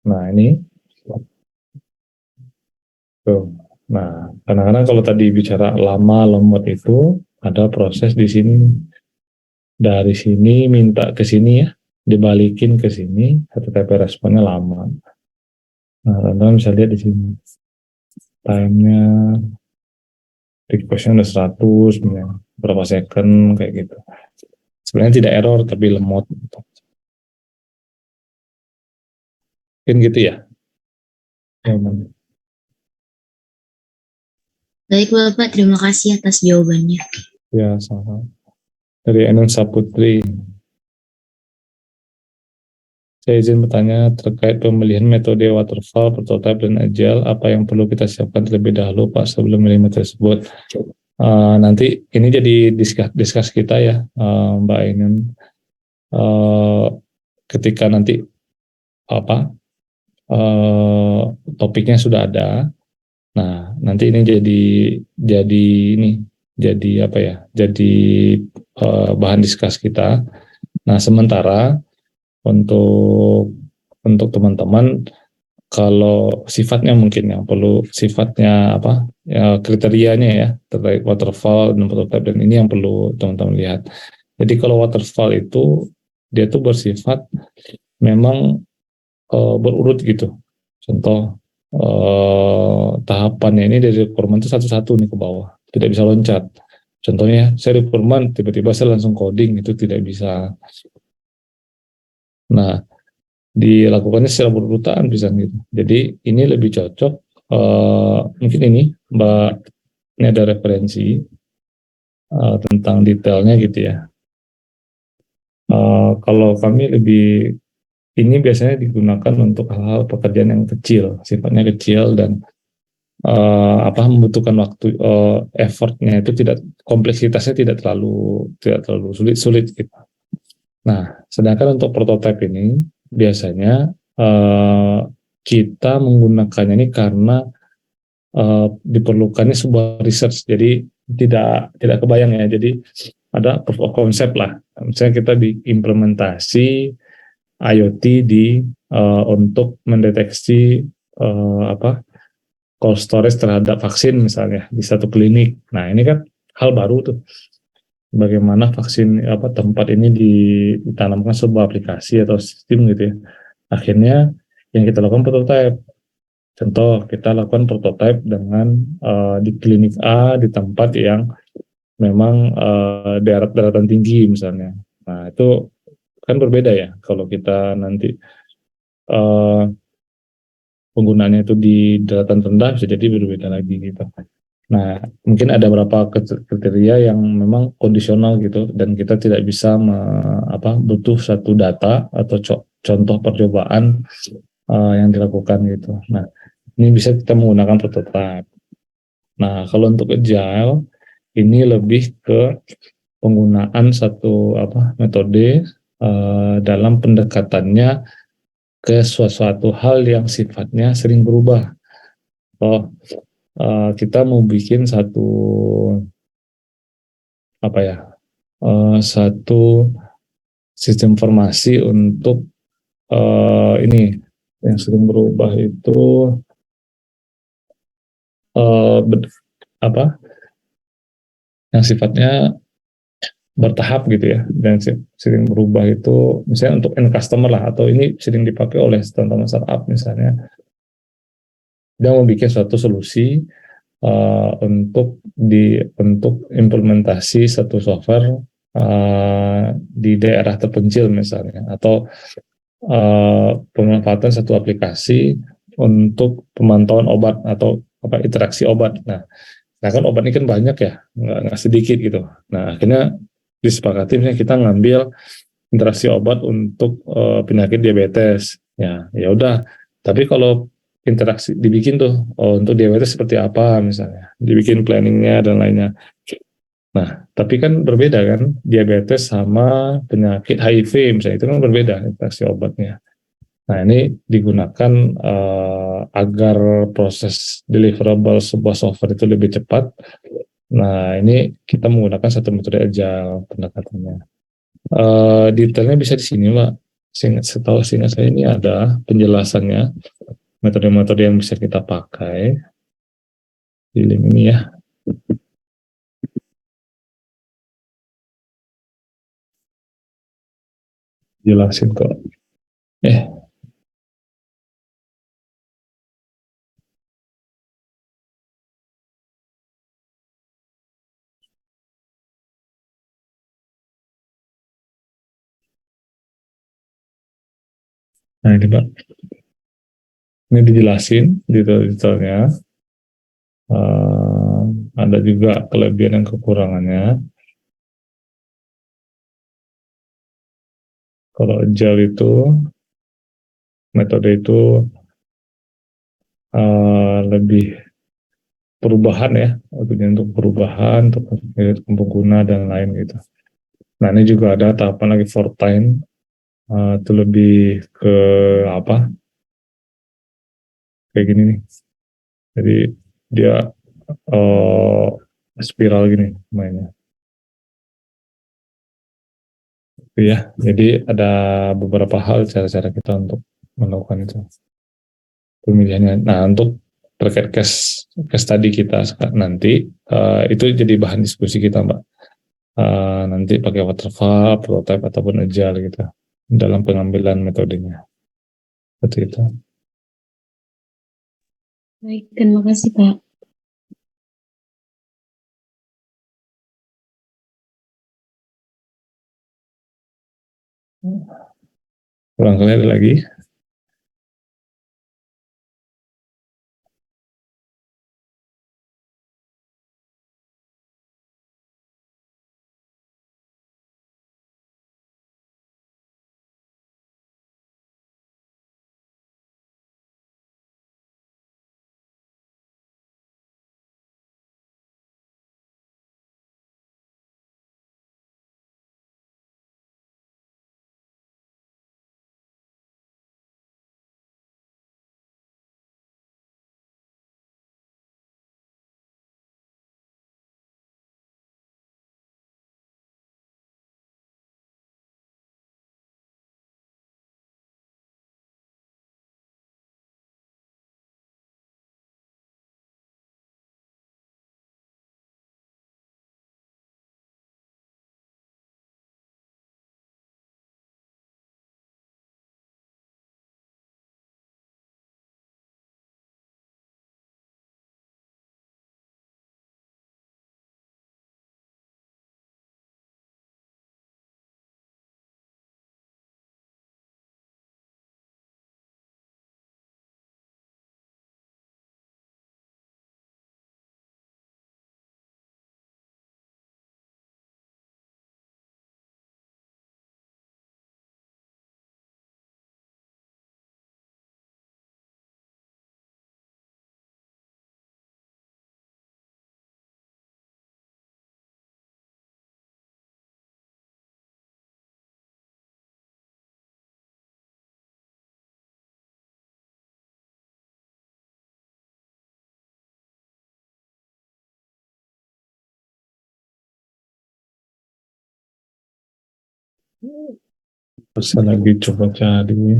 Nah, ini tuh. Nah, kadang-kadang kalau tadi bicara lama lemot itu ada proses di sini. Dari sini minta ke sini ya, dibalikin ke sini, HTTP responnya lama. Nah, teman-teman bisa lihat di sini. Time-nya, request-nya udah 100, berapa second, kayak gitu. Sebenarnya tidak error, tapi lemot. Mungkin gitu ya. Ya, Baik Bapak, terima kasih atas jawabannya. ya sama. Dari Enun Saputri. Saya izin bertanya terkait pemilihan metode waterfall, prototype, dan agile. Apa yang perlu kita siapkan terlebih dahulu, Pak, sebelum memilih metode tersebut? Nanti ini jadi diskus kita ya, Mbak Ainun. Ketika nanti apa topiknya sudah ada, nah nanti ini jadi ini jadi apa ya? Jadi bahan diskus kita. Nah sementara untuk teman-teman kalau sifatnya mungkin yang perlu sifatnya apa ya, kriterianya ya terkait waterfall dan prototype dan ini yang perlu teman-teman lihat. Jadi kalau waterfall itu dia tuh bersifat memang berurut gitu. Contoh tahapannya ini dari requirement itu satu-satu nih ke bawah, tidak bisa loncat. Contohnya saya requirement tiba-tiba saya langsung coding itu tidak bisa. Nah, dilakukannya secara berurutan bisa gitu. Jadi ini lebih cocok mungkin ini Mbak ini ada referensi tentang detailnya gitu ya. Kalau kami lebih ini biasanya digunakan untuk hal-hal pekerjaan yang kecil, sifatnya kecil dan membutuhkan waktu effortnya itu tidak kompleksitasnya tidak terlalu sulit gitu. Nah, sedangkan untuk prototipe ini biasanya kita menggunakannya ini karena diperlukannya sebuah research. Jadi tidak kebayang ya. Jadi ada proof of concept lah. Misalnya kita diimplementasi IoT untuk mendeteksi cold storage terhadap vaksin misalnya di satu klinik. Nah ini kan hal baru tuh. Bagaimana vaksin tempat ini ditanamkan sebuah aplikasi atau sistem gitu ya. Akhirnya yang kita lakukan prototype. Contoh kita lakukan prototype dengan di klinik A di tempat yang memang daerah-daratan tinggi misalnya. Nah itu kan berbeda ya kalau kita nanti penggunaannya itu di daratan rendah bisa jadi berbeda lagi gitu. Nah, mungkin ada beberapa kriteria yang memang kondisional gitu dan kita tidak bisa butuh satu data atau contoh percobaan yang dilakukan gitu. Nah, ini bisa kita menggunakan prototype. Nah, kalau untuk agile ini lebih ke penggunaan satu metode dalam pendekatannya ke suatu hal yang sifatnya sering berubah. Oh, kita mau bikin satu sistem informasi untuk ini yang sering berubah itu apa yang sifatnya bertahap gitu ya dan sering berubah itu misalnya untuk end customer lah atau ini sering dipakai oleh teman-teman startup misalnya dia mau bikin suatu solusi untuk implementasi satu software di daerah terpencil misalnya atau pemanfaatan satu aplikasi untuk pemantauan obat atau interaksi obat. Nah kan obat ini kan banyak ya, nggak sedikit gitu. Nah akhirnya disepakati misalnya kita ngambil interaksi obat untuk penyakit diabetes. Ya udah. Tapi kalau interaksi dibikin tuh untuk diabetes seperti apa misalnya, dibikin planningnya dan lainnya. Nah, tapi kan berbeda kan diabetes sama penyakit HIV misalnya itu kan berbeda interaksi obatnya. Nah, ini digunakan agar proses deliverable sebuah software itu lebih cepat. Nah, ini kita menggunakan satu metode agile pendekatannya. Detailnya bisa di sini, Mbak. Seingat saya ini ada penjelasannya, metode-metode yang bisa kita pakai di link ini ya. Jelasin kok. Nah, ini Mbak. Ini dijelasin detail-detailnya. Eh, ada juga kelebihan dan kekurangannya. Kalau agile itu, metode itu lebih perubahan ya, untuk perubahan, untuk pengguna dan lain gitu. Nah, ini juga ada tahapan lagi for time, itu lebih ke apa? Kayak gini nih. Jadi dia spiral gini mainnya. Ya, jadi ada beberapa hal cara-cara kita untuk melakukan itu pemilihannya. Nah, untuk terkait case tadi kita nanti itu jadi bahan diskusi kita, Mbak. Nanti pakai waterfall, prototype ataupun agile gitu dalam pengambilan metodenya. Seperti itu. Baik, terima kasih Pak. Barangkali ada lagi. Terus lagi coba cari.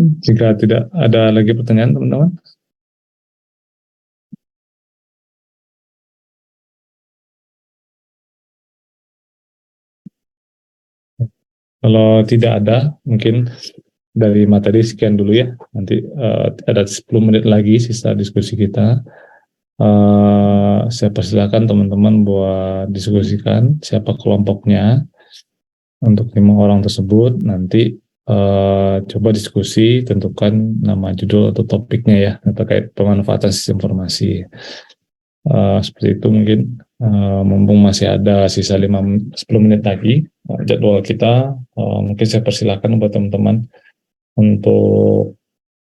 Jika tidak ada lagi pertanyaan, teman-teman. Kalau tidak ada, mungkin dari materi sekian dulu ya. Nanti ada 10 menit lagi sisa diskusi kita. Saya persilakan teman-teman buat diskusikan siapa kelompoknya untuk 5 orang tersebut. Nanti coba diskusi, tentukan nama judul atau topiknya ya terkait pemanfaatan sistem informasi. Seperti itu mungkin, mumpung masih ada sisa 10 menit lagi jadwal kita, mungkin saya persilahkan buat teman-teman untuk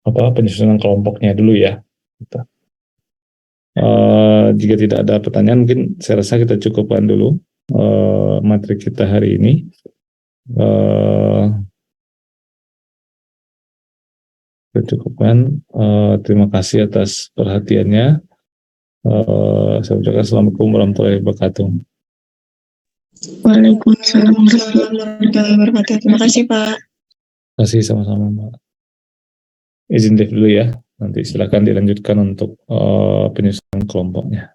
penyusunan kelompoknya dulu ya. Gitu. Jika tidak ada pertanyaan, mungkin saya rasa kita cukupkan dulu materi kita hari ini. Kita cukupkan. Terima kasih atas perhatiannya. Saya ucapkan Assalamualaikum warahmatullahi wabarakatuh. Waalaikumsalam warahmatullahi wabarakatuh. Terima kasih Pak. Terima kasih, sama-sama Mbak. Izin Dev dulu ya. Nanti silakan dilanjutkan untuk penyusunan kelompoknya.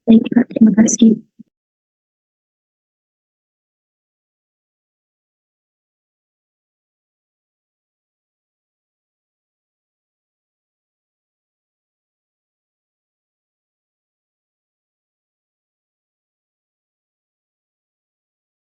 Baik Pak, terima kasih.